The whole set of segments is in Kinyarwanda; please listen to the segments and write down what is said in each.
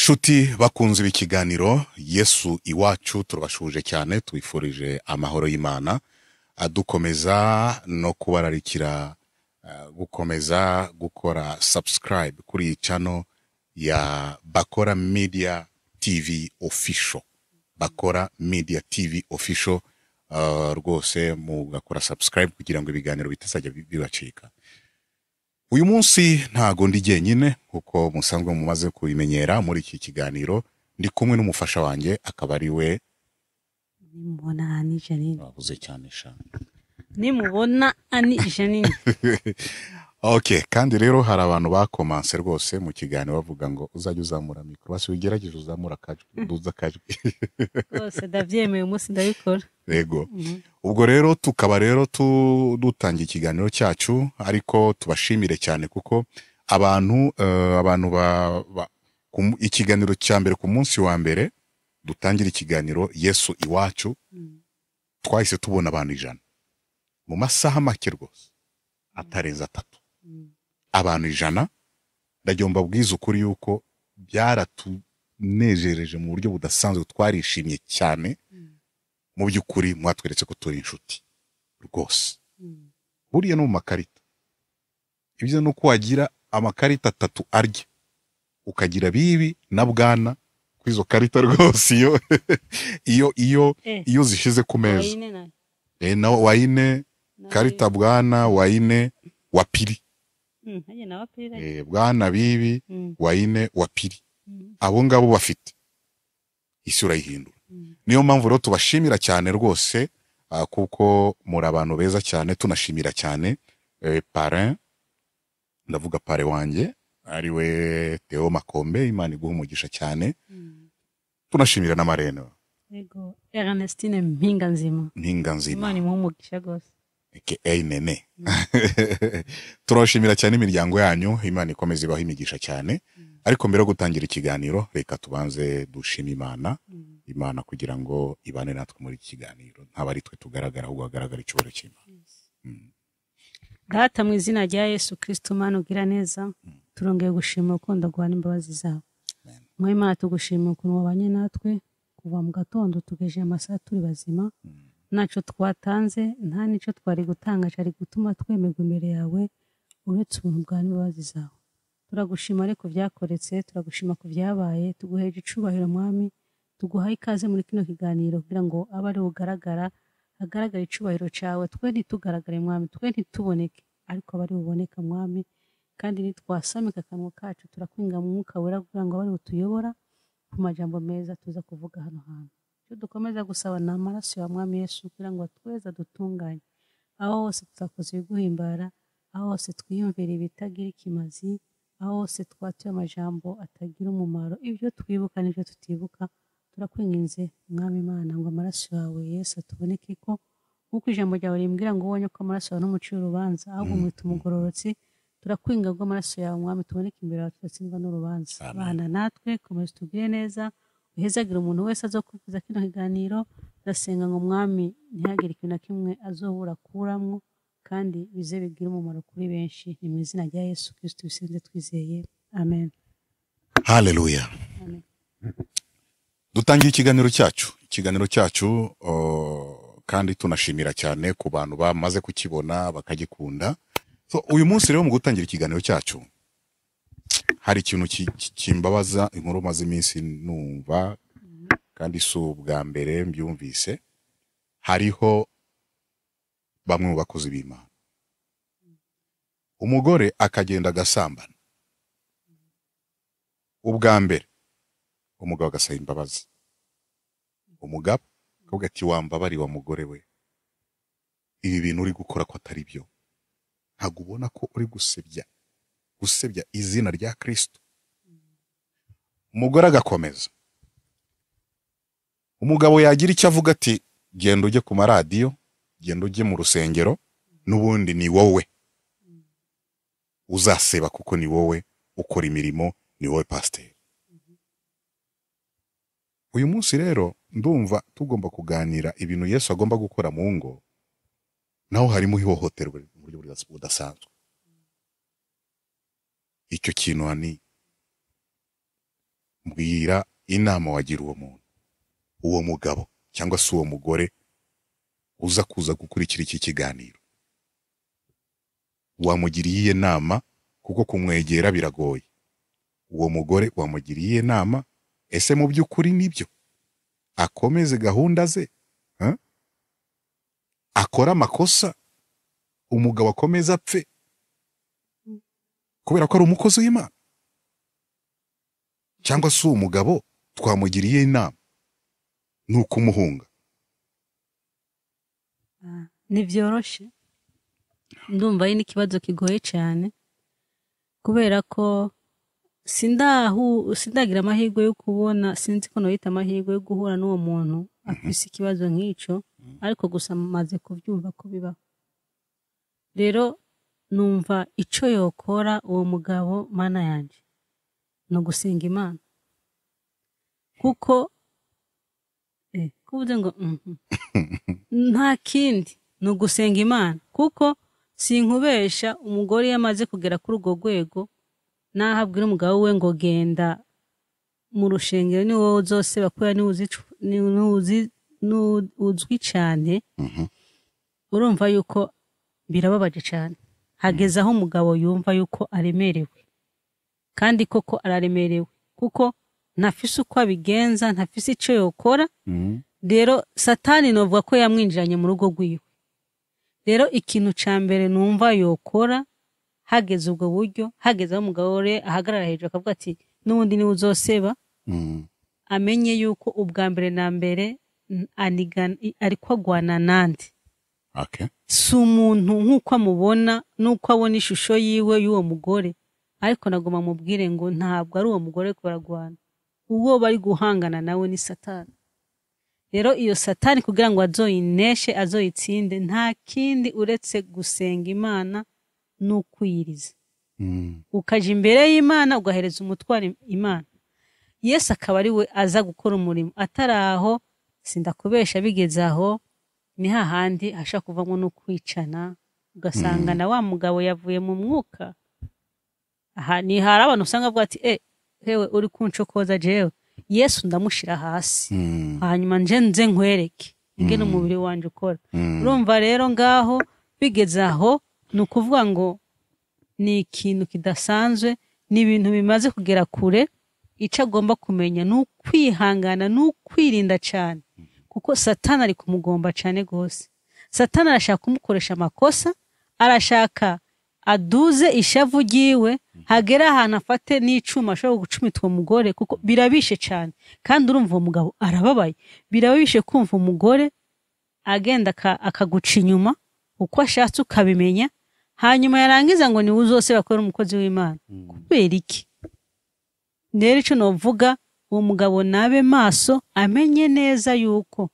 Inshuti bakunze ikiganiro Yesu iwacu turabashuje cyane twifurije amahoro y'Imana adukomeza no kubararikira gukomeza gukora subscribe kuri iyi channel ya Bakora Media TV Official. Bakora Media TV Official rwose mugakora subscribe kugira ngo ibiganiro bitazajya bibacika. Uyu munsi ntago ndi jyenyine kuko musanzwe mumaze kubimenyera muri iki kiganiro, ndi kumwe n'umufasha wanjye akaba ari we nimubona ani Janine. Wavuze cyane sha. Nimubona ani Janine. Okay, kandi rero hari abantu bakomanse rwose mu kiganiro bavuga ngo uzajya uzamura mikro, basi wigerageje uzamura kajwi, duza kajwi. Bose ndavyemeye umunsi ndabikora. Yego. Ubwo rero tukaba rero dutangiye ikiganiro cyacu, ariko tubashimire cyane kuko abantu ikiganiro cya mbere ku munsi wa mbere dutangira ikiganiro Yesu iwacu, twahise tubona abantu 100 mu masaha make rwose atarenza 3. Abantu 100 ndajyomba bwiza ukuri yuko byaratunejereje mu buryo budasanzwe, twarishimye cyane. Mu by'ukuri mwatweretse ko turi inshuti rwose. Buriya no mu makarita ibyo nuko wagira amakarita 3 arya ukagira bibi na bwana kwizo karita rwose iyo zishize ku meza na waine karita bwana waine wapiri bwana bibi waine wapiri abo ngabo bafite isi urayihindura. Niyo mpamvu rero tubashimira cyane rwose kuko muri abantu beza cyane. Tunashimira cyane parrain, ndavuga pare wanjye ari we Theo Makombe, Imana iguha umugisha cyane. Tunashimira na Mareno. Yego, Ernestine Mpinga nzima. Imana imuha umugisha gose. AKENEYE. Turashimira cyane imiryango yanyu, Imana ikomeze ibaha imigisha cyane. Ariko mbere yo gutangira ikiganiro reka tubanze dushima Imana kugira ngo ibane natwe muri iki kiganiro, ntabari twe tugaragara ahubwo hagaragara icyubahiro cy'Imana. Data mu izina rya Yesu Kristo Mana ugira neza, turongeye gushima urukundo rwawe n'imbabazi zawe. Mwe Imana tugushima ukuntu wabanye natwe kuva mu gatondo tugejeje amasaha turi bazima, naco twatanze nta nico twari gutanga cyari gutuma twemerwa imbere yawe uretse ubuntu bwawe n'imbabazi zawe. Turagushima ariko byakoretse, turagushima ku byabaye, tuguheje icubahiro Mwami, tuguhaye ikaze muri kino kiganiro kugira ngo abari ugaragara hagaragara icubahiro cyawe. Twe ntitugaragare Mwami, twe ntituboneke, ariko abari uboneka Mwami, kandi nitwasamika akanwa kacu turakwinga mu mwuka wera kugira ngo abari utuyobora ku majambo meza tuza kuvuga hano hantu. Cyo dukomeza gusaba na amaraso ya Mwami Yesu kugira ngo tweza dutunganye aho hose tutakoze ibiguhimbara, aho hose twiyumvira ibitagira ikimazi, aho hose twatuye amajambo atagira umumaro, ibyo twibuka n'ibyo tutibuka. Turakwinginze Mwami Imana ngo amaraso yawe Yesu atuboneke ko nkuko ijambo ryawe rimbwira ngo ubonye ko amaraso yawe n'umuciro urubanza ahubwo mwita umugororotsi. Turakwinga ngo amaraso yawe Mwami tuboneke imbere yawe tudatsindwa n'urubanza. Bana natwe komeza tugire neza, uhezagira umuntu wese azokwifuza kino kiganiro. Ndasenga ngo Mwami ntihagire ikintu na kimwe azobura kuramwo, kandi bize bigira umumaro kuri benshi. Ni mu izina rya Yesu Kristo bisenze twizeye, amen. Haleluya. Amen. Dutangiye ikiganiro cyacu kandi tunashimira cyane ku bantu bamaze kukibona bakagikunda. So uyu munsi rero mu gutangira ikiganiro cyacu hari ikintu kimbabaza, inkuru maze iminsi numva kandi su bwa mbere mbyumvise. Hariho bamwe mu bakozi b'Imana, umugore akagenda agasambana, ubwa mbere umugabo agasaba imbabazi, umugabo akavuga ati wambabari wa mugore we, ibi bintu uri gukora ko atari byo, ntabwo ubona ko uri gusebya izina rya Kristo. Umugore agakomeza, umugabo yagira icyo avuga ati genda ujye ku maradiyo, genda ujye mu rusengero, n'ubundi ni wowe uzaseba kuko ni wowe ukora imirimo, ni wowe pasiteri. Uyu munsi rero ndumva tugomba kuganira ibintu Yesu agomba gukora mu ngo, naho harimo ihohoterwa mu buryo budasanzwe. Icyo kintu ni mbwira inama wagira uwo muntu, uwo mugabo cyangwa se uwo mugore uza kuza gukurikira iki kiganiro, wamugiriye inama kuko kumwegera biragoye. Uwo mugore wamugiriye inama, ese mu by'ukuri nibyo akomeze gahunda ze, akora amakosa, umugabo akomeza apfe kubera ko ari umukozi w'Imana, cyangwa se uwo mugabo twamugiriye inama nuko umuhunga? Nivyoroshe, ndumva ari n'ikibazo kigoye cyane kubera ko sindagira amahirwe yo kubona, sinzi ko noyita amahirwe yo guhura n'uwo muntu afise ikibazo nk'ico, ariko gusa maze kuvyumva ko bibaho. Rero numva ico yokora uwo mugabo, mana yanje, no gusenga Imana, kuko kuvuze ngo nta kindi, no gusenga Imana, kuko sinkubesha umugore yamaze kugera kuri urwo rwego, nahabwira umugabo we ngo genda mu rushengero ni wowe uzoseba kubera uzwi cyane, urumva yuko birababaje cyane. Hageze aho umugabo yumva yuko aremerewe, kandi koko araremerewe kuko ntafise uko abigenza, ntafise icyo yokora. Rero Satani novuga ko yamwinjiranye mu rugo rwiwe. Rero ikintu ca mbere numva yokora, hageze ubwo buryo, hageze aho umugabo we ahagarara hejuru akavuga ati n'ubundi ni uzoseba, amenye yuko ubwa mbere na mbere ariko agwana nande. Si umuntu nk'uko amubona n'uko abona ishusho yiwe y'uwo mugore, ariko nagoma mubwire ngo ntabwo ari uwo mugore ko baragwana, uwo bari guhangana nawe ni Satani. Rero iyo Satani kugira ngo azoyineshe, azoyitsinde, nta kindi uretse gusenga Imana n'ukwiyiriza. Ukaja imbere y'Imana ugahereza umutwaro Imana. Yesu akaba ari we aza gukora umurimo. Ataraho sindakubesha, bigeze aho ni hahandi hasha kuvamo no kwicana, ugasanga na wa mugabo yavuye mu mwuka. Aha ni hari abantu usanga avuga ati hewe uri kuncokoza jewe, Yesu ndamushira hasi, hanyuma nze nkwereke ingene umubiri wanje ukora. Urumva rero ngaho bigeze aho ni ukuvuga ngo ni ikintu kidasanzwe, ni ibintu bimaze kugera kure. Ico agomba kumenya ni ukwihangana n'ukwirinda cyane, kuko Satani ari kumugomba cyane gose. Satani arashaka kumukoresha amakosa, arashaka aduze ishavu ryiwe, hagera ahantu afate n'icuma ashobora gucumitwa umugore, kuko birabishe cyane. Kandi urumva uwo mugabo arababaye, birabishe kumva umugore agenda akaguca inyuma uko ashatse ukabimenya, hanyuma yarangiza ngo ni uzose bakora umukozi w'Imana. Kubera iki? Rero ico novuga, uwo mugabo nabe maso, amenye neza yuko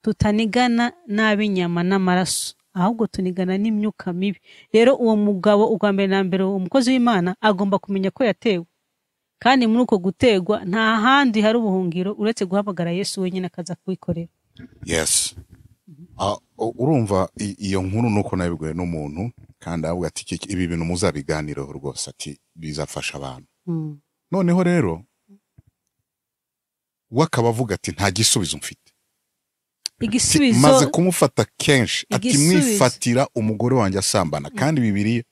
tutanigana n'abinyama n'amaraso, ahubwo tunigana n'imyuka mibi. Rero uwo mugabo ubwa mbere na mbere, umukozi w'Imana agomba kumenya ko yatewe, kandi muri uko gutegwa nta handi hari ubuhungiro uretse guhamagara Yesu wenyine akaza kwikorera. Yes. Urumva iyo nkuru nuko nabibwiwe n'umuntu, kandi avuga ati ibi bintu muzabiganireho rwose, ati bizafasha abantu. Noneho rero wakaba avuga ati nta gisubizo mfite. Igisubizo maze kumufata kenshi, ati mwifatira umugore wanjye asambana, kandi Bibiliya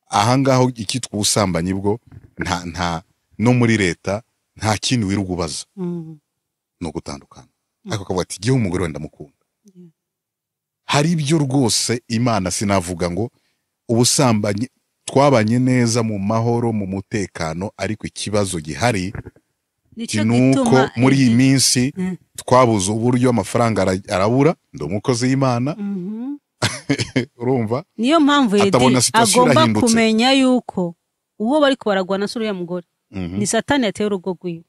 ahangaho ikitwa ubusambanyi bwo nta no muri leta nta kintu wiruga ubaza, no gutandukana. Ariko akavuga ati gihe umugore wenda mukunda. Hari ibyo rwose Imana sinavuga ngo ubusambanyi twabanye neza mu mahoro mu mutekano, ariko ikibazo gihari nuko muri iyi minsi twabuze uburyo amafaranga arabura, ndo umukozi w'Imana. Urumva, niyo mpamvu agomba kumenya yuko uwo bari ko baragwana sura ya mugore ni Satani yateye urugo rwiwe.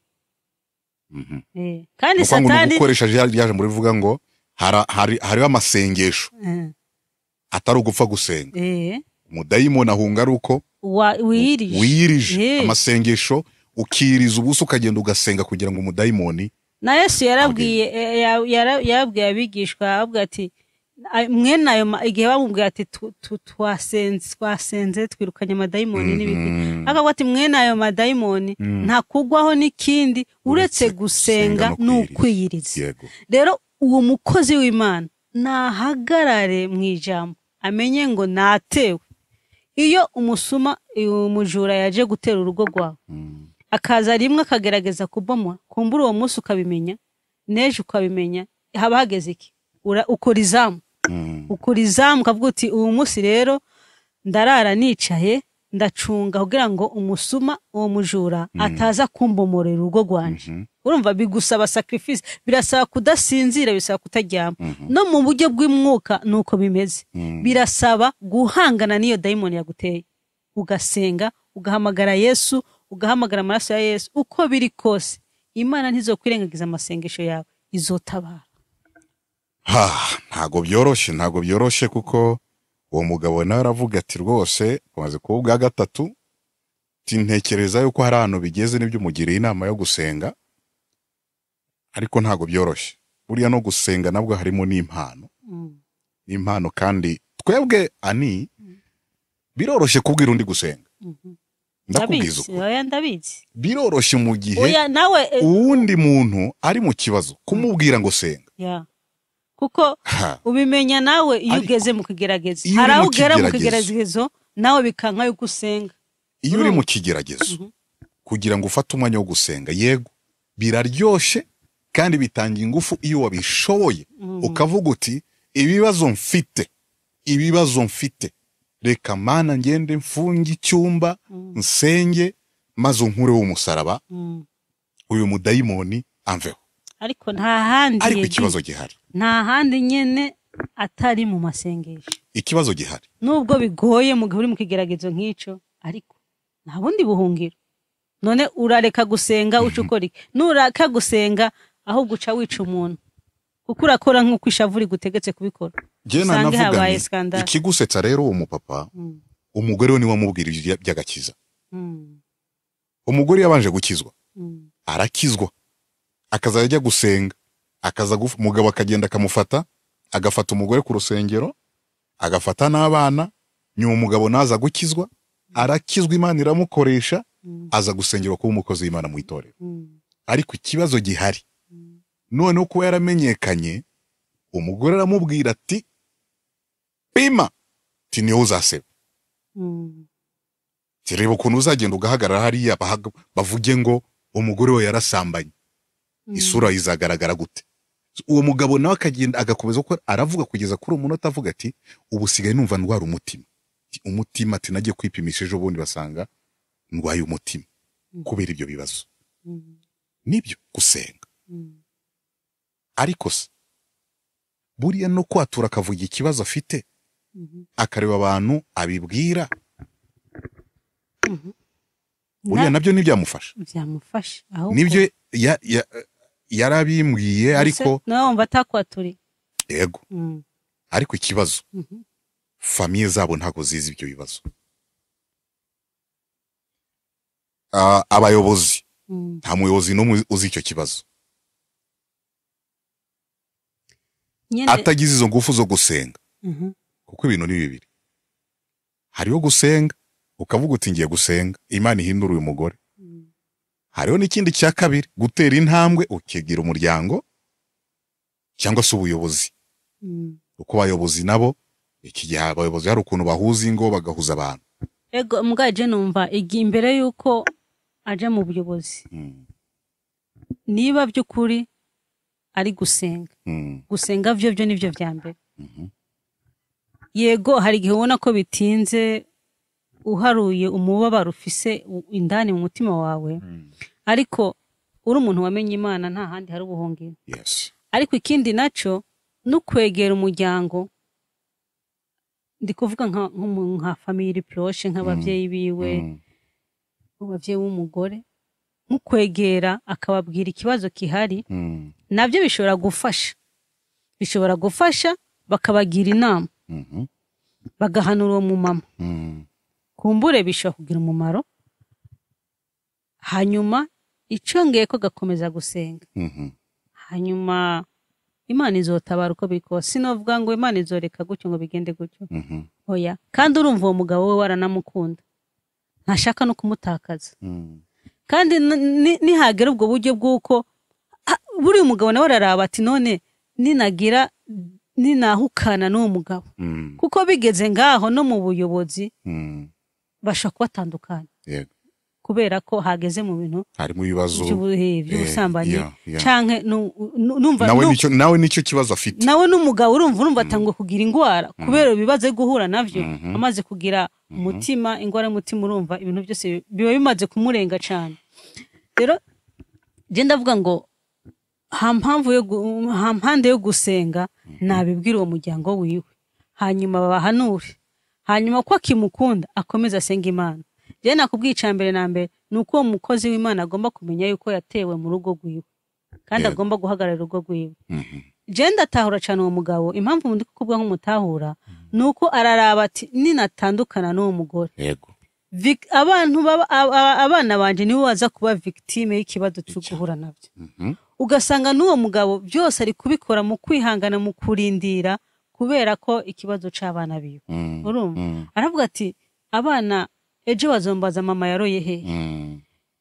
Kandi Satani gukoresha yaje muri bivuga ngo hariho amasengesho atari ugupfa gusenga. Umudayimoni ahunga ari uko wiyirije amasengesho, ukiriza ubusa ukagenda ugasenga kugira ngo umudayimoni. Na Yesu yarabwiye abigishwa, avuga ati mwene ayo igihe bamubwira ati twasenze twirukanye amadayimoni n'ibiki akavuga ati mwene ayo madayimoni nta kugwaho n'ikindi uretse gusenga n'ukwiyiriza. Rero uwo mukozi w'Imana nahagarare mu ijambo amenye ngo natewe. Iyo umujura yaje gutera urugo rwawe akaza rimwe akagerageza kubomora, kumbura uwo munsi ukabimenya, neje ukabimenya, haba hageze iki? Ukora izamu. Ukora izamu ukavuga uti uwo munsi rero ndarara nicaye ndacunga kugira ngo uwo mujura ataza kumbomorera urugo rwanje. Urumva bigusaba sacrifice, birasaba kudasinzira, bisaba kutaryama. No mu buryo bw'imwuka nuko bimeze. Birasaba guhangana n'iyo daimoni yaguteye, ugasenga, ugahamagara Yesu, ugahamagara amaraso ya Yesu. Uko biri kose Imana ntizokwirengagiza amasengesho yawe, izotabara. Ntago byoroshye kuko uwo mugabo nawe aravuga ati rwose umaze kuba ubwa gatatu, tintekereza yuko hari ahantu bigeze n'ibyo umugiriye inama yo gusenga, ariko ntago byoroshye. Buriya no gusenga nabwo harimo n'impano. Impano kandi twebwe ani biroroshye kubwira undi gusenga. Ndakubwiza uko. Ndabizi. Biroroshye mu gihe uwundi muntu ari mu kibazo kumubwira ngo senga. Kuko ubimenya nawe iyo ugeze mu kigeragezo. Haraho ugera mu kigeragezo nawe bikanka yo gusenga. Iyo uri mu kigeragezo kugira ngo ufate umwanya wo gusenga, yego biraryoshe kandi bitanga ingufu iyo wabishoboye. Ukavuga uti ibibazo mfite reka Mana ngende mfunge icyumba nsenge maze unkureho umusaraba uyu mudayimoni amveho. Ariko nta handi, ariko ikibazo gihari, nta handi nyene atari mu masengesho. Ikibazo gihari nubwo bigoye mu gihe uri mu kigeragezo nk'ico, ariko nta bundi buhungiro. None urareka gusenga ucukora iki? Nuraka gusenga aho guca wica umuntu, kuko urakora nk'uko ishavuri gutegetse kubikora. Je navuga ikigusetsa rero uwo mupapa, umugore we ni wamubwirije by'agakiza. Umugore yabanje gukizwa, arakizwa, akazajya gusenga, umugabo akagenda akamufata, agafata umugore ku rusengero, agafata n'abana, nyuma umugabo naza gukizwa, arakizwa, Imana iramukoresha, aza gusengera kuba umukozi w'Imana mu itorero. Ariko ikibazo gihari, none uko yaramenyekanye, umugore aramubwira ati pima niwe uzaseba. Reba ukuntu uzagenda ugahagarara hariya bavuge ngo umugore we yarasambanye, isura izagaragara gute? Uwo mugabo nawe akagenda agakomeza uko aravuga kugeza kuri umunota avuga ati ubu sigaye numva ndwara umutima ati nagiye kwipimisha ejo bundi basanga ndwaye umutima kubera ibyo bibazo. Nibyo gusenga. Ariko se buriya no kwatura akavuga ikibazo afite, akareba abantu abibwira, buriya nabyo ntibyamufasha. Nibyo yarabimbwiye, ariko nawe atakwaturi. Yego. Ariko ikibazo famiye zabo ntago zizi ibyo bibazo. Abayobozi nta muyobozi n'umwe uzi icyo kibazo. Atagize izo ngufu zo gusenga. Kuko ibintu ni bibiri. Hariho gusenga ukavuga uti ngiye gusenga Imana ihindura uyu mugore. Hariho n'ikindi cya kabiri, gutera intambwe ukigira umuryango cyangwa se ubuyobozi. Uko abayobozi nabo iki gihe abayobozi hari ukuntu bahuza ingo bagahuza abantu. Ego mugaje numva imbere yuko aje mu buyobozi, niba by'ukuri ari gusenga, gusenga byo nivyo vya mbere. Yego hari igihe ubona ko bitinze uharuye umubabaro ufise indani mu mutima wawe, ariko uri umuntu wamenye Imana nta handi hari ubuhungiro. Ariko ikindi naco n'ukwegera umuryango, ndi kuvuga nka family proche, nk'abavyeyi biwe, abavyeyi w'umugore, mukwegera akababwira ikibazo kihari, nabyo bishobora gufasha bakabagira inama, bagahanura uwo mu mama, kumbure bishobora kugira umumaro. Hanyuma icongeye ko gakomeza gusenga, hanyuma Imana izotabara uko bikose. Sinovuga ngo Imana izoreka gutyo ngo bigende gutyo. Oya, kandi urumva uwo mugabo we waranamukunda, ntashaka no kumutakaza. Kandi nihagera ubwo buryo bw'uko buri umugabo nawe araraba ati none ninahukana n'uwo mugabo, kuko bigeze ngaho no mu buyobozi basha kubatandukanya, kubera ko hageze mu bintu harimo ibibazo by'ubusambanyi canke numva nawe nicyo kibazo afite, nawe n'umugabo urumva atangwa kugira ingwara kubera bibaze guhura navyo, amaze kugira umutima, ingwara y'umutima, urumva ibintu byose biba bimaze kumurenga cyane. Rero je ndavuga ngo hampande yo gusenga nabibwira uwo muryango wiwe, hanyuma babahanure, hanyuma ko akimukunda akomeza asenga Imana. Je nakubwica mbere na mbere nuko uwo mukozi w'Imana agomba kumenya yuko yatewe mu rugo rwiwe kandi agomba guhagarara urugo rwiwe. Je ndatahura cyane uwo mugabo, impamvu ndi kukubwa nk'umutahura nuko araraba ati ninatandukana n'uwo mugore, abana banje nibo baza kuba victime y'ikibazo cyo guhura nabyo. Ugasanga n'uwo mugabo byose ari kubikora mu kwihangana, mu kurindira, kubera ko ikibazo c'abana biwe. Urumva aravuga ati abana ejo bazombaza mama yaroye he.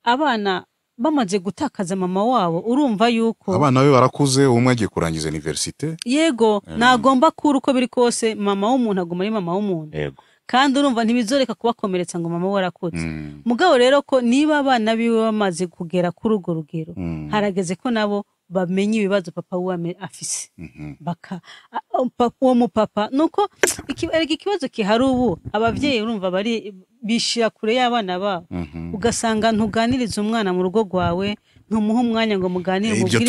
Abana bamaze gutakaza mama wabo, urumva yuko abana be barakuze, umwe agiye kurangiza universite. Yego, nagomba kuri uko biri kose mama w'umuntu aguma ari mama w'umuntu. Yego. Kandi urumva ntibizoreka kubakomeretsa ngo mama we arakutse. Mugabo rero ko niba abana biwe bamaze kugera kuri urwo rugero, harageze ko nabo bamenye ibibazo papa we afise. Baka uwo mupapa nuko ikibazo kihari ubu, abavyeyi urumva bari bishira kure y'abana babo. Ugasanga ntuganiriza umwana mu rugo rwawe, ntumuha umwanya ngo muganire mu bwiri. Ibyo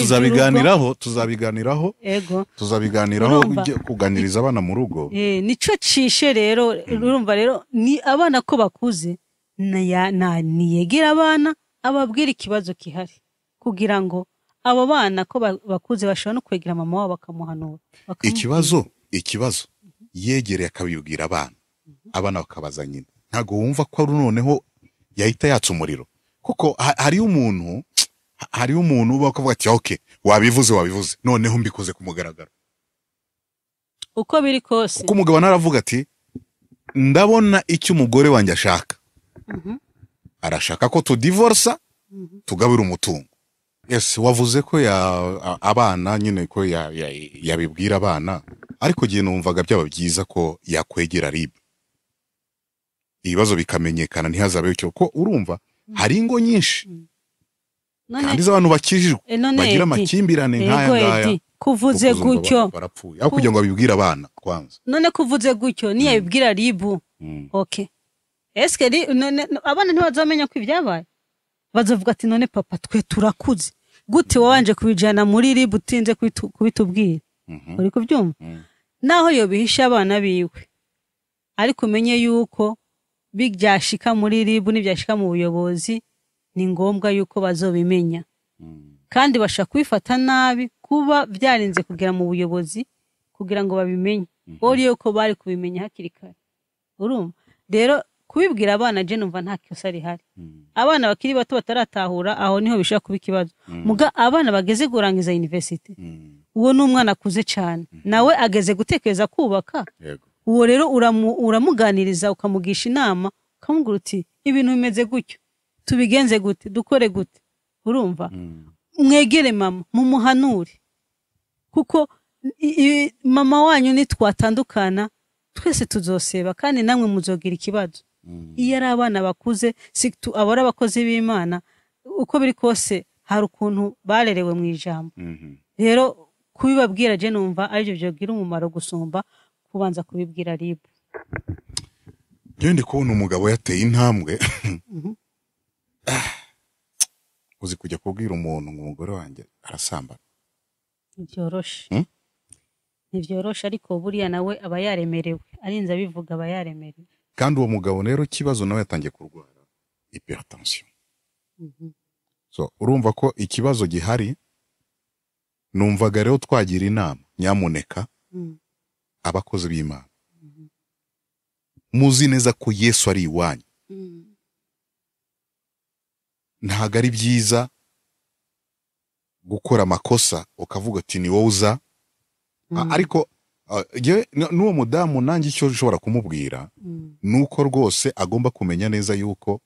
tuzabiganiraho. Ego. Tuzabiganiraho kuganiriza abana mu rugo. Nico cishe rero, urumva rero ni abana ko bakuze niyegera abana ababwira ikibazo kihari, kugira ngo abo bana ko bakuze bashobora no kwegera mama wabo bakamuhanura. Ikibazo yegereye akabibwira abana bakabaza nyina. Ntago wumva ko ari noneho yahita yatsa umuriro, kuko hari umuntu bakavuga ati okay, wabivuze noneho mbikoze kumugaragara. Uko biri kose, kuko umugabo naravuga ati ndabona icyo umugore wanjye ashaka. Arashaka ko tudivorsa, tugabira umutungo. Yes, wavuze ko abana nyine ko yabibwira abana, ariko gihe numvaga byaba byiza ko yakwegera RIB, ibibazo bikamenyekana, ntihazabe cyo ko urumva hari ingo nyinshi kandi z'abantu bakijijwe bagira amakimbirane nk'aya. Kuvuze gutyo barapfuye aho kugira ngo babibwire abana kwanza. None kuvuze gutyo niya bibwira RIB, okay, eske abana ntibazamenya ko ibyabaye, bazovuga ati none papa twe turakuze gute wabanje kubijana muri RIB utinze kubitubwira. Uri kubyumva? Naho yo bihisha abana biwe, ariko umenye yuko bigyashika muri RIB n'ibyashika mu buyobozi, ni ngombwa yuko bazobimenya, kandi bashaka kubifata nabi kuba byarinze kugera mu buyobozi kugira ngo babimenye, ori yuko bari kubimenya hakiri kare. Urumva rero kubibwira abana je numva nta kyosa rihari. Abana bakiri bato bataratahura, aho niho bishaka kuba ikibazo. Muga abana bageze kurangiza university, uwo n'umwana akuze cyane, nawe ageze gutekereza kubaka. Uwo rero uramuganiriza, ukamugisha inama, ukamubwira uti ibintu bimeze gutyo, tubigenze gute, dukore gute. Urumva? Mwegere mama, mumuhanure, kuko mama wanyu nitwatandukana twese tuzoseba kandi namwe muzogira ikibazo. Iyo ari abana bakuze, situ abara abakozi b'Imana, uko biri kose hari ukuntu barerewe mu ijambo. Rero kubibabwira je numva aribyo byogira umumaro gusumba kubanza kubibwira RIB. Ndi kubona umugabo yateye intambwe. Uzi kujya kubwira umuntu ngo umugore wanjye arasambana. Ntivyoroshe. Ntivyoroshe, ariko buriya nawe aba yaremerewe, arinze abivuga aba yaremerewe. Kandi uwo mugabo rero kibazo nawe yatangiye kurwara hypertension. So urumva ko ikibazo gihari. Numvaga rero twagira inama, nyamuneka abakozi b'Imana, muzi neza ko Yesu ari iwanyu. Ntago ari byiza gukora amakosa ukavuga ati ni wowe uza ariko n'uwo mudamu nanjye icyo ushobora kumubwira nuko rwose agomba kumenya neza yuko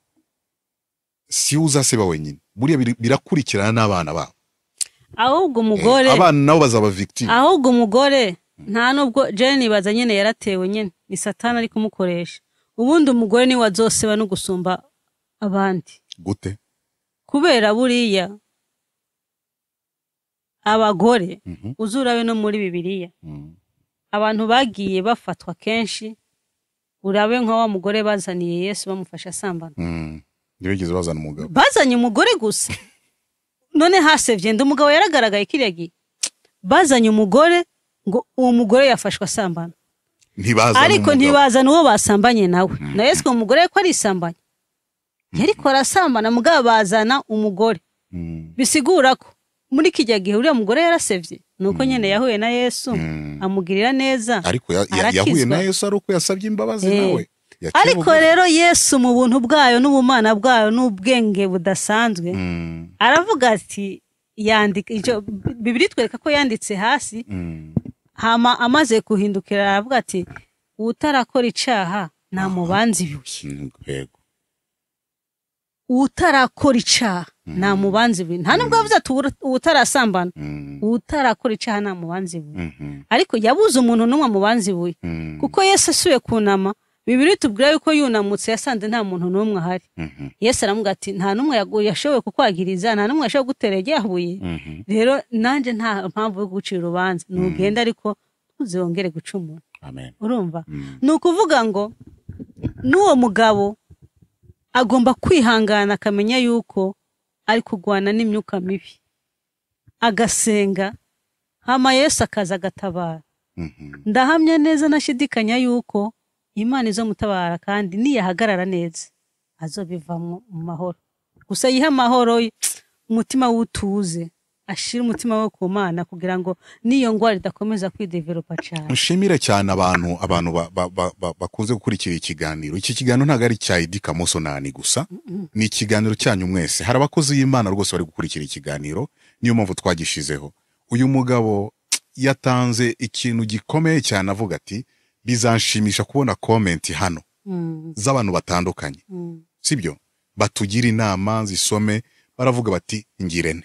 si uzaseba wenyine, buriya birakurikirana n'abana babo, ahubwo umugore abana nabo bazaba victime. Ahubwo umugore nta nubwo Jane baza nyene yaratewe nyene ni Satani ari kumukoresha. Ubundi umugore ni wazoseba no gusumba abandi. Gute? Kubera buriya abagore uzurabe no muri Bibiliya abantu bagiye bafatwa kenshi, urabe nka wa mugore bazaniye Yesu bamufasha asambana. Ndibigeze bazana umugabo. Bazanye umugore gusa. None hasevye ndo umugabo yaragaragaye kiriyagi. Bazanye umugore ngo uwo mugore yafashwa asambana. Ariko ntibazana uwo basambanye nawe. Na Yesu umugore ko ari isambanye. Yariko arasambana mugabo bazana umugore. Bisigura ko muri kijya gihe uriya mugore yarasevye nuko nyene yahuye na Yesu amugirira neza. Ariko yahuye na Yesu ari uko yasabye imbabazi nawe. Ariko rero Yesu mu buntu bwayo n'ubumana bwayo n'ubwenge budasanzwe aravuga ati yandika icyo Bibiliya twereka ko yanditse hasi hama amaze kuhindukira aravuga ati utarakora icaha nta mubanzi biwe. Utarakora icaha nta mubanzi biwe. Nta nubwo avuze ati utarasambana, utarakora icaha nta mubanzi biwe. Ariko yabuze umuntu n'umwe mubanzi biwe kuko Yesu asuye kunama. Bibiliya tubwira yuko yunamutse yasanze nta muntu n'umwe ahari. Yesu aramuga ati nta n'umwe yashoboye kukwagiriza, nta n'umwe yashoboye guterera yahuye. Rero nanje nta mpamvu yo gucira urubanza, nugenda ariko tuzongere gucumura. Amen. Urumva? Nukuvuga ngo n'uwo mugabo agomba kwihangana akamenya yuko ari kugwana n'imyuka mibi. Agasenga hama Yesu akaza agatabara. Ndahamya neza nashidikanya yuko Imana izo mutabara kandi niyahagarara neza azobivamo mu mahoro. Gusa yiha mahoro umutima wutuze, ashira umutima wo ku Mana kugira ngo niyo ngwara idakomeza kwidevelopa cyane. Mushimire cyane abantu bakunze gukurikira ikiganiro. Iki kiganiro ntago ari cya Idika Musonani gusa, ni ikiganiro cyanyu mwese. Hari abakozi y'Imana rwose bari gukurikira ikiganiro, niyo mpamvu twagishizeho. Uyu mugabo yatanze ikintu gikomeye cyane avuga ati bizanshimisha kubona comment hano z'abantu batandukanye. Sibyo? Batugira inama zisome, baravuga bati ngirene.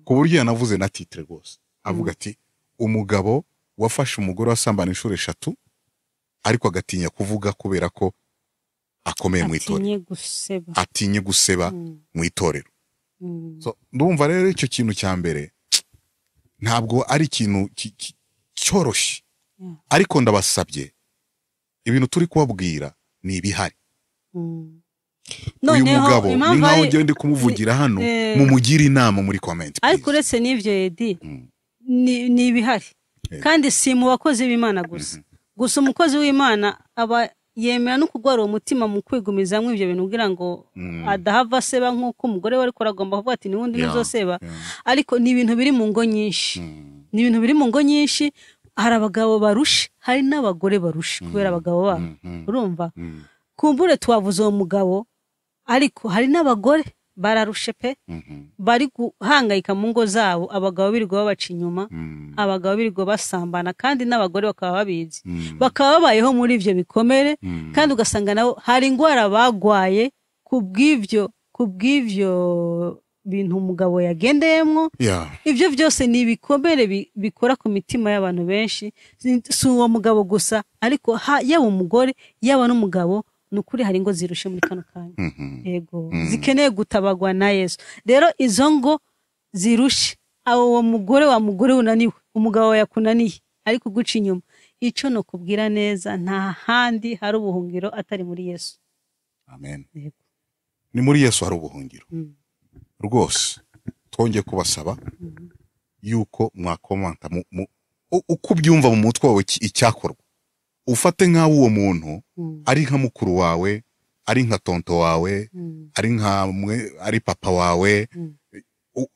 Ku buryo yanavuze na titre rwose. Avuga ati umugabo wafashe umugore wasambana inshuro 3 ariko agatinya kuvuga kubera ko akomeye mu itorero. Atinye guseba mu itorero. So ndumva rero icyo kintu cya mbere ntabwo ari ikintu cyoroshye. Ariko ndabasabye ibintu turi kubabwira ni ibihari. Uyu mugabo ni nkaho ugende kumuvugira hano mumugira inama muri comment. Ariko uretse n'ivyo Edi ni ibihari kandi si mu bakozi b'Imana gusa. Gusa umukozi w'Imana aba yemera no kugwara umutima mu kwigumizamwe ivyo bintu kugira ngo adahava seba nkuko umugore wari koragomba kuvuga ati niwundi nuzoseba. Ariko ni ibintu biri mu ngo nyinshi. Ni ibintu biri mu ngo nyinshi. Hari abagabo barusha, hari n'abagore barusha kubera abagabo babo. Urumva? Kumbure twavuze uwo mugabo ariko hari n'abagore bararushe pe. Bari guhangayika mu ngo zabo, abagabo birirwa babaca inyuma, abagabo birirwa basambana kandi n'abagore bakaba babizi. Bakaba babayeho muri ivyo bikomere kandi ugasanga nabo hari ingwara bagwaye kubw'ivyo bintu umugabo yagendeyemo. Ivyo byose ni ibikomere bikora ku mitima y'abantu benshi. Si uwo mugabo gusa ariko yaba umugore yaba n'umugabo nukuri hari ngo zirushe muri kano kanya. Yego zikeneye gutabagwa na Yesu. Rero izo ngo zirushe awo mugore wa mugore unaniwe, umugabo yakunaniye ariko guca inyuma. Ico no kubwira neza nta handi hari ubuhungiro atari muri Yesu. Amen. Yego. Ni muri Yesu hari ubuhungiro. Rwose twongeye kubasaba yuko mwakomanta uko byumva mu mutwe wawe icyakorwa. Ufate nkaho uwo muntu ari nka mukuru wawe, ari nka tonto wawe, ari papa wawe,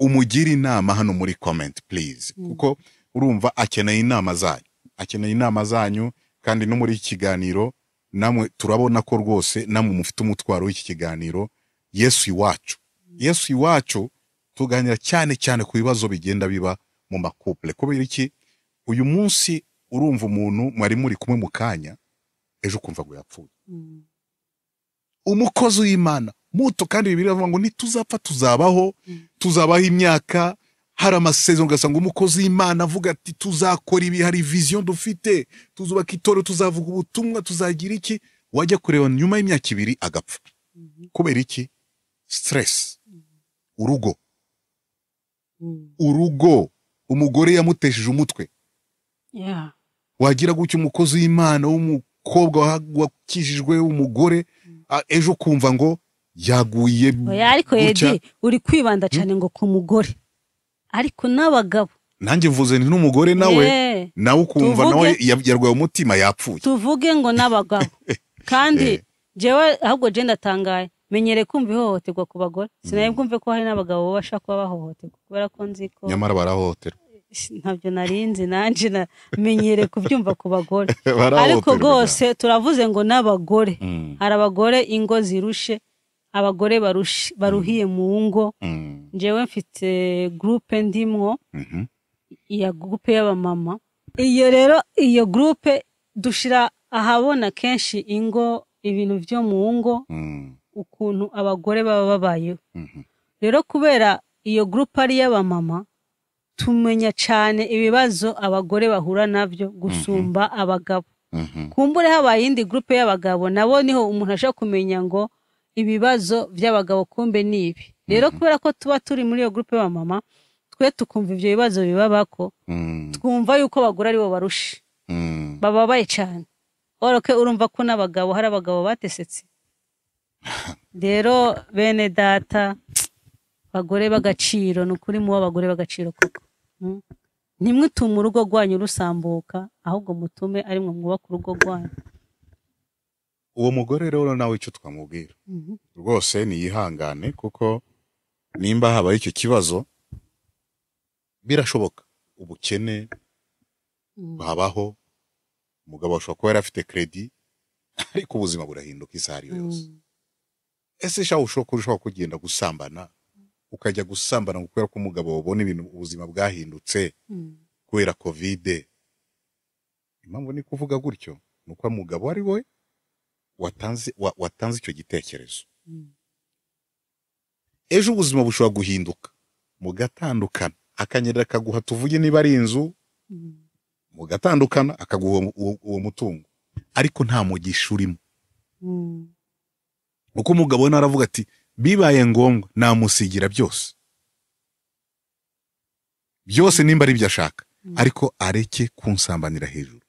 umugira inama hano muri comment please. Kuko urumva akeneye inama zanyu. Akeneye inama zanyu kandi no muri ikiganiro namwe turabona ko rwose namwe mufite umutwaro w'iki kiganiro. Yesu iwacu tuganira cyane ku bibazo bigenda biba mu makouple. Kubera iki uyu munsi urumva umuntu mwari muri kumwe mu kanya ejo kumva ngo yapfuye. Umukozi w'Imana muto, kandi Bibiliya iravuga ngo ntituzapfa tuzabaho imyaka. Hari amasezerano ugasanga umukozi w'Imana avuga ati tuzakora ibi, hari vision dufite, tuzubaka itorero, tuzavuga ubutumwa, tuzagira iki. Wajya kureba nyuma y'imyaka 2 agapfa. Kubera iki? Stress. Urugo umugore yamutesheje umutwe. Wagira gutyo umukozi w'Imana w'umukobwa wakijijwe umugore ejo kumva ngo yaguye. Ariko Edi uri kwibanda cyane ngo ku mugore, ariko n'abagabo. Nanjye mvuze ni n'umugore nawe ukumva nawe yarwaye umutima yapfuye. Tuvuge ngo n'abagabo. Kandi jewe ahubwo je ndatangaye, menyere kumva ihohoterwa ku bagore. Sinaye bwumve ko hari n'abagabo bashaka kuba bahohoterwa, kubera ko nzi ko nyamara barahohotera. Ntabyo narinzi, nanje menyere kubyumva ku bagore. Ariko gose turavuze ngo n'abagore. Hari abagore ingo zirushe, abagore baruhiye mu ngo. Jewe mfite groupe ndimwo, iya groupe y'abamama. Iyo rero iyo groupe dushira ahabona kenshi ingo, ibintu byo mu ngo, ukuntu abagore baba babayeho. Rero kubera iyo groupe ari y'abamama, tumenya cyane ibibazo abagore bahura navyo gusumba abagabo. Kumbure habaye indi groupe y'abagabo, nabo niho umuntu ashaka kumenya ngo ibibazo by'abagabo kumbe nibi. Rero kubera ko tuba turi muri iyo groupe y'abamama, twe tukumva ivyo bibazo bibabako, twumva yuko abagore ari bo barusha, bababaye cyane. Oroke urumva ko n'abagabo hari abagabo batesetse. Rero bene data, bagore bagaciro, nukuri mu abagore bagaciro koko. Ntimwitume urugo rwanyu rusambuka, ahubwo mutume ari mwe mwubaka urugo rwanyu. Uwo mugore rero nawe icyo twamubwira rwose ni yihangane, kuko nimba habaye icyo kibazo birashoboka. Ubukene babaho, umugabo ashobora kuba yarafite credit, ariko ubuzima burahinduka isari yose. Ese shaho ushobora kugenda gusambana, ukajya gusambana kubera ko umugabo wabona ibintu ubuzima bwahindutse kubera covid. Impamvu ni kuvuga gutyo nuko umugabo ari we watanze icyo gitekerezo. Ejo ubuzima bushobora guhinduka, mugatandukana, akanyerera kaguha, tuvuge niba ari inzu, mugatandukana akaguha uwo mutungo, ariko nta mugisha urimo. Uko umugabo naravuga ati bibaye ngombwa namusigira byose nimba ari byo ashaka, ariko areke kunsambanira hejuru.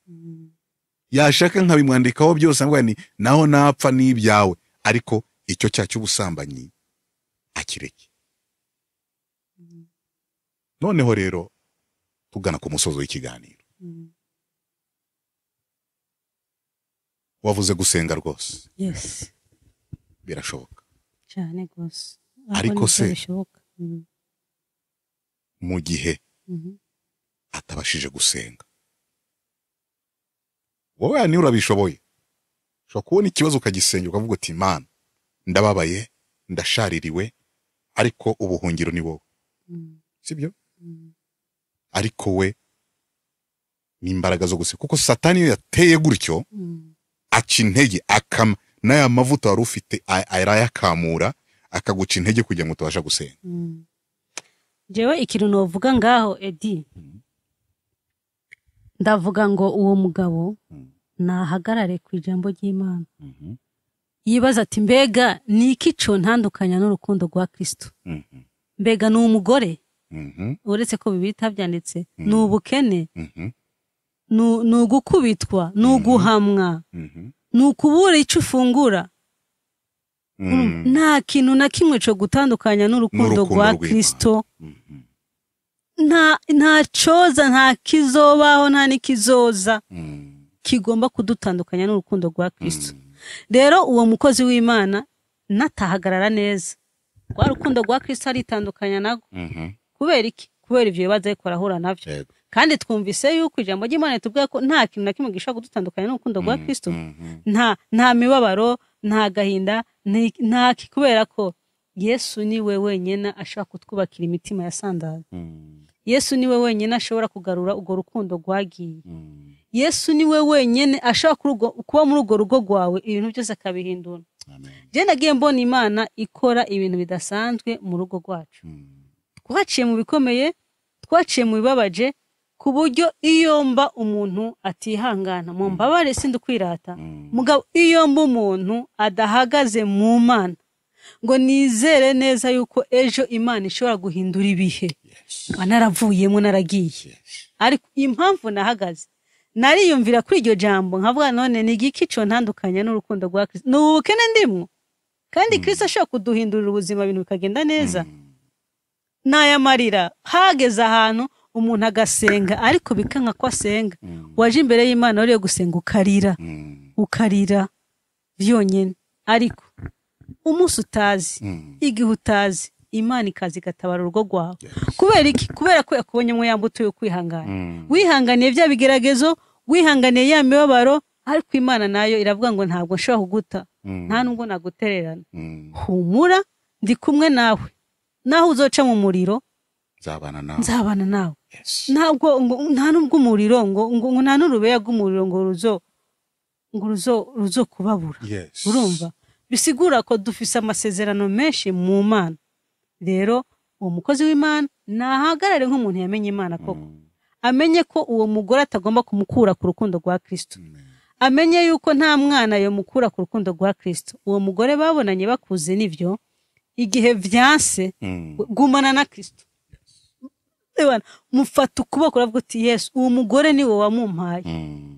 Yashaka nkabimwandikaho byose ngo ni naho napfa n'ibyawe, ariko icyo cy'ubusambanyi akireke. Noneho rero tugana ku musozo w'ikiganiro. Wavuze gusenga rwose. Yes. Birashoboka cyane rwose. Ariko se mu gihe atabashije gusenga, wowe ni urabishoboye, ushobora kubona ikibazo ukagisengera ukavuga uti Imana, ndababaye, ndashaririwe, ariko ubuhungiro ni wowe. Sibyo? Ariko we n'imbaraga zo gusenga, kuko Satani yo yateye gutyo, aca intege, akama n'aya mavuta wari ufite arayakamura, akaguca intege kugira ngo utabasha gusenga. Jewe ikintu novuga ngaho Edi, ndavuga ngo uwo mugabo nahagarare ku ijambo ry'Imana. Yibaza ati mbega niki cyo ntandukanya n'urukundo rwa Kristo? Mbega ni umugore? Uretse ko bibita byanditse, ni ubukene, ni ugukubitwa, ni uguhamwa, ni ukubura icyo ufungura. Nta kintu na kimwe cyo gutandukanya n'urukundo rwa Kristo. Nta coza, nta kizobaho, nta nikizoza kigomba kudutandukanya n'urukundo rwa Kristo. Rero uwo mukozi w'Imana natahagarara neza, rwa rukundo rwa Kristo aritandukanya nago. Kubera iki? Kubera ivyo bibazo ariko arahura navyo. Kandi twumvise yuko ijambo ry'Imana tubwira ko nta kintu na kimwe gishobora kudutandukanya n'urukundo rwa Kristo. Nta mibabaro, nta gahinda, nta kubera ko Yesu niwe wenyine ashobora kutwubakira imitima yasandaye. Yesu niwe wenyine ashobora kugarura urwo rukundo rwagiye. Yesu niwe wenyine ashobora kuba muri urwo rugo rwawe ibintu byose akabihindura. Je nagiye mbona Imana ikora ibintu bidasanzwe mu rugo rwacu. Twaciye mu bikomeye, twaciye mu bibabaje, ku buryo iyo mba umuntu atihangana mu mbabare sindukwirata. Mugabo iyo mba umuntu adahagaze mu Mana ngo nizere neza yuko ejo Imana ishobora guhindura ibihe. Naravuyemo naragiye. Ariko impamvu nahagaze nariyumvira kuri iryo jambo nkavuga none ni igiki cyo ntandukanya n'urukundo rwa Kristo. N'ubukene ndimwo. Kandi Kristo ashaka kuduhindurira ubuzima ibintu bikagenda neza. Naya marira hageze ahantu umuntu agasenga ariko bikanka ko asenga. Waje imbere y'Imana uriye gusenga ukarira byonyene. Ariko umunsi utazi, igihe utazi, Imana ikazi gatabara urugo rwawe. Kubera iki? Kubera ko yakubonyemo yambuto yo kwihangana. Wihanganiye bya bigeragezo, wihanganiye ya mibabaro, ariko Imana nayo iravuga ngo ntabwo nshobora kuguta, nta nubwo nagutererana. Humura, ndi kumwe nawe. Naho uzoca mu muriro nzabana nawe. Ntabwo nta nubwo umuriro ngo nta n'urubeya rw'umuriro ngo ruzo kubabura. Urumva? Bisigura ko dufise amasezerano menshi mu Mana. Rero uwo mukozi w'Imana nahagarare nk'umuntu yamenye Imana koko. Amenye ko uwo mugore atagomba kumukura ku rukundo rwa Kristo. Amenye yuko nta mwana yo mukura ku rukundo rwa Kristo. Uwo mugore babonanye bakuze nivyo, igihe vyanse gumana na Kristo. Mufata ukuboko uravuga uti Yesu uwo mugore ni wowe wamumpaye.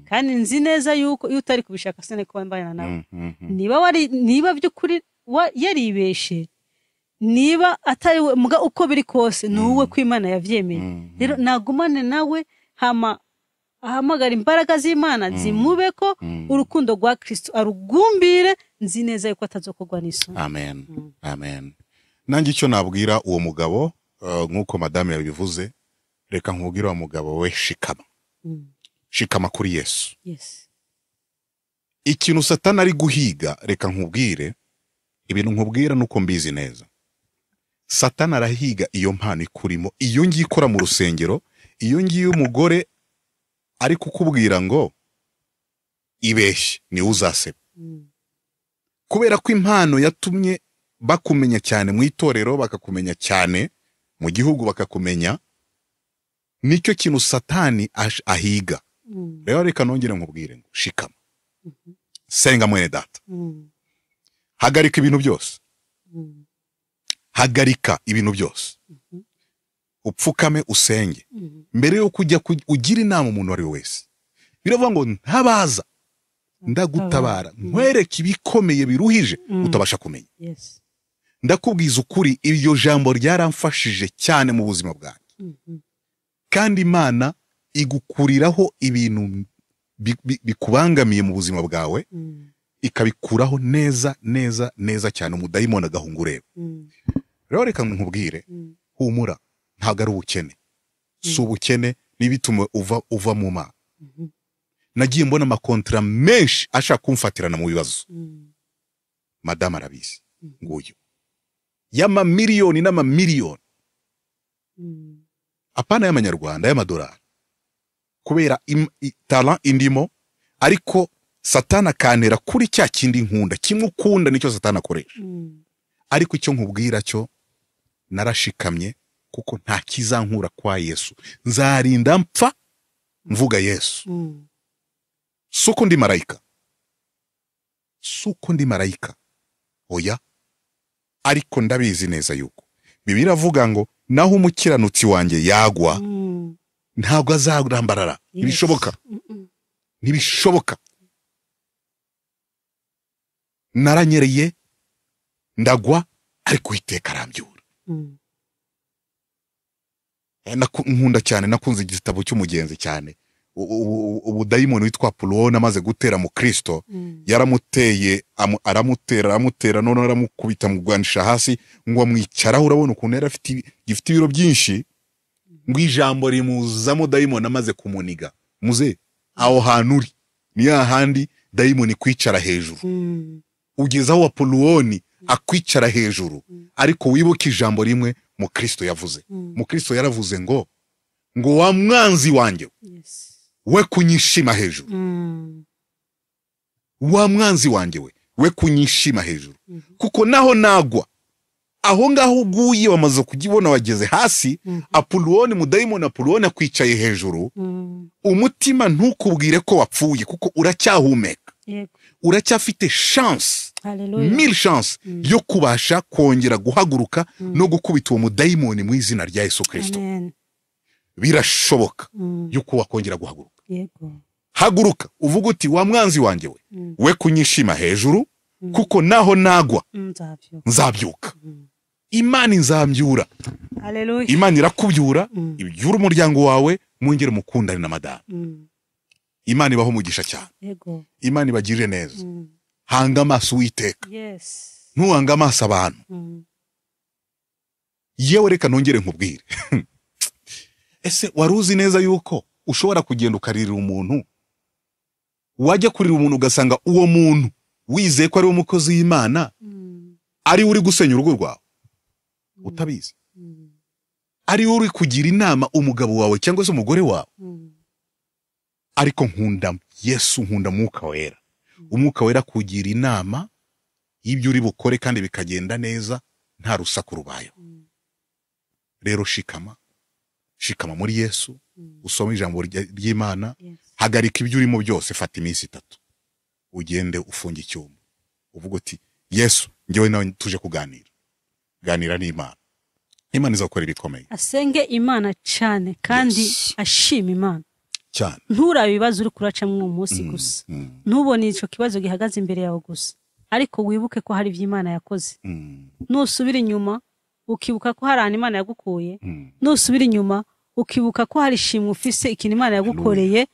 Kandi nzi neza yuko iyo utari kubishaka sene kuba mbayana nawe. Niba by'ukuri yaribeshe, niba atari muga uko biri kose nuwe kw'Imana yavyemeye. Rero nagumane nawe ahamagara imbaraga z'Imana zimube ko urukundo rwa Kristo arugumbire. Nzi neza yuko atazokogwa n'isoni. Amen. Nanjye icyo nabwira uwo mugabo nk'uko madame yabivuze, reka nkubwira uwo mugabo we shikama kuri Yesu. Ikintu Satani ari guhiga, reka nkubwire, ibintu nkubwira nuko mbizi neza. Satani arahiga iyo mpano ikurimo, iyo ngiye ikora mu rusengero, iyo ngiye umugore ari kukubwira ngo ibeshye ni uzaseba. Kubera ko impano yatumye bakumenya cyane mu itorero, bakakumenya cyane mu gihugu, bakakumenya, nicyo kintu Satani ahiga. Rero reka nongere nkubwire ngo shikama. Senga mwene data. Hagarika ibintu byose. Hagarika ibintu byose. Upfukame usenge. Mbere yo kujya ugira inama umuntu wari wese. Biravuga ngo ntabaza ndagutabara nkwereke ibikomeye biruhije utabasha kumenya. Ndakubwiza ukuri, iryo jambo ryaramfashije cyane mu buzima bwanjye. Kandi Imana igukuriraho ibintu bikubangamiye mu buzima bwawe, ikabikuraho neza cyane, umudayimoni agahungureba. Rero reka nkubwire, humura, ntabwo ari ubukene. Si ubukene n'ibitume uva mu Mana. Nagiye mbona amakontra menshi ashaka kumfatirana mu bibazo. Madame arabizi nguyu. Yama miliyoni n'amamiliyoni. Apana y'amanyarwanda, y'amadolari. Kubera talent indimo, ariko Satana kanera kuri cya kindi nkunda, kimwe ukunda nicyo Satana akoresha. Ariko icyo nkubwira cyo narashikamye, kuko nta kizankura kwa Yesu. Nzarinda mpfa mvuga Yesu. Suko ndi marayika. Oya. Ariko ndabizi neza yuko Bibiliya avuga ngo naho umukiranutsi wanjye yagwa, ntabwo azarambarara. Ntibishoboka. Naranyereye ndagwa, ariko Uwiteka arambyura. Nkunda cyane, nakunze igitabo cy'umugenzi cyane. Ubudayimoni witwa Pulona amaze gutera mu Kristo, yaramuteye aramutera none aramukubita mu gwanisha hasi ngo amwicaraho. Urabona ukuntu yari gifite ibiro byinshi, ngo ijambo rimuzamo dayimoni amaze kumuniga. Muze aho hantu uri ni hahandi dayimoni kwicara hejuru. Ugeze aho Apoloni akwicara hejuru, ariko wibuke ijambo rimwe mu Kristo yavuze. Mu Kristo yaravuze ngo wa mwanzi wanjye we kunyishima hejuru. Wa mwanzi wanjye we kunyishima hejuru, kuko naho nagwa, aho ngaho uguye wamaze kugibona wageze hasi, Apuloni, mudayimoni Apuloni akwicaye hejuru, umutima ntukubwire ko wapfuye, kuko uracyahumeka, uracyafite chance, 1000 chance yo kubasha kongera guhaguruka no gukubita uwo mudayimoni mu izina rya Yesu Kristo. Birashoboka yuko wakongera guhaguruka. Haguruka uvuga uti wa mwanzi wanjye we kunyishima hejuru, kuko naho nagwa nzabyuka. Imana inzambyura. Haleluya. Imana irakubyura, ibyura umuryango wawe, mwongere mukundane na madame. Imana ibaho umugisha cyane. Imana ibagirire neza. Hanga amaso Uwiteka. Ntuhanga amaso abantu. Yewe reka nongere nkubwire. Ese waruzi neza yuko ushobora kugenda ukaririra umuntu, wajya kurira umuntu ugasanga uwo muntu wizeye ko ari umukozi w'Imana ari uri gusenya urugo rwawe utabizi, ari uri kugira inama umugabo wawe cyangwa se umugore wawe. Ariko nkunda Yesu, nkunda Mwuka Wera. Umwuka Wera kugira inama y'ibyo uri bukore kandi bikagenda neza nta rusaku rubayo. Rero shikama muri Yesu, usome ijambo ry'Imana, hagarika ibyo urimo byose, fata iminsi 3 ugende ufunge icyuma, uvuga uti Yesu, njyewe nawe tuje ganira n'Imana. Imana izakora ibikomeye. Asenge Imana cyane kandi ashima Imana cyane. Nturabe ibibazo uri kuracamwe umunsi gusa, ntubone ico kibazo gihagaze imbere yawe gusa, ariko wibuke ko hari ivy'Imana yakoze. Nusubira inyuma ukibuka ko hari Imana yagukuye, nusubira inyuma ukibuka ko hari shimwe ufise ikintu Imana yagukoreye,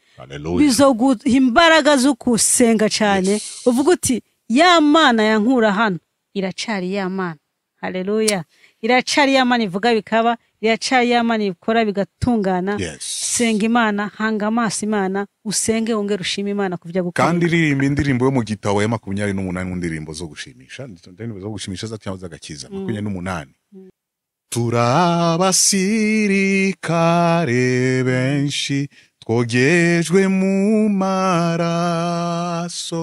bizoguha imbaraga zo kusenga cyane. Uvuga uti ya Mana yankura hano iracari ya Mana. Haleluya. Iracari ya Mana ivuga bikaba, iracari ya Mana ikora bigatungana. Senga Imana, hanga amaso Imana, usenge wongere ushima Imana kuvya gukora. Kandi ririmba indirimbo yo mu gitabo ya 28 mu ndirimbo zo gushimisha, ndirimbo zo gushimisha zacyamaza gakiza 28. Turabasirikare benshi twogejwe mu maraso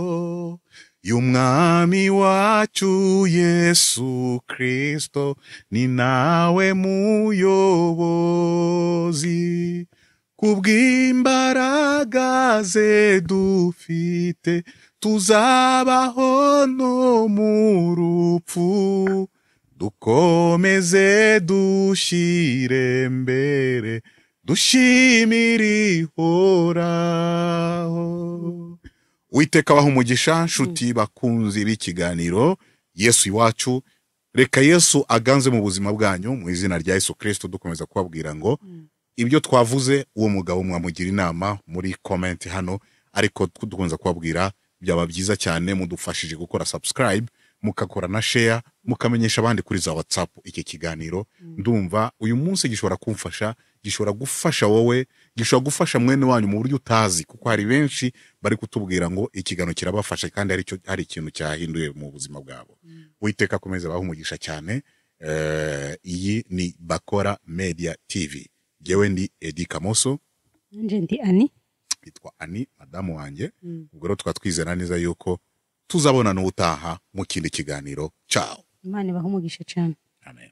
y'umwami wacu Yesu Kristo, ni nawe muyobozi. Kubw'imbaraga ze dufite tuzabaho no mu rupfu, dukomeze dushire mbere dushimire Ihoraho. Uwiteka abaha umugisha, nshuti bakunzi b'ikiganiro Yesu Iwacu. Reka Yesu aganze mu buzima bwanyu mu izina rya Yesu Kristo. Dukomeza kubabwira ngo ibyo twavuze uwo mugabo mwamugira inama muri comment hano, ariko dukomeza kubabwira byaba byiza cyane mudufashije gukora subscribe, mukakora na share, mukamenyesha abandi kuri za WhatsApp iki kiganiro. Ndumva uyu munsi gishobora kumfasha, gishobora gufasha wowe, gishobora gufasha mwene wanyu mu buryo utazi, kuko hari benshi bari kutubwira ngo ikiganiro kirabafasha kandi hari ikintu cyahinduye mu buzima bwabo. Uwiteka akomeze abahe umugisha cyane. Iyi ni Bakora Media TV. Jewe ndi Edi Kamoso, nje ndi Ani, yitwa Ani madamu wanjye. Ubwo rero twatwizera neza yuko tuzabona n'utaha mu kindi kiganiro. Ciao. Imana ibahe umugisha cyane. Amen.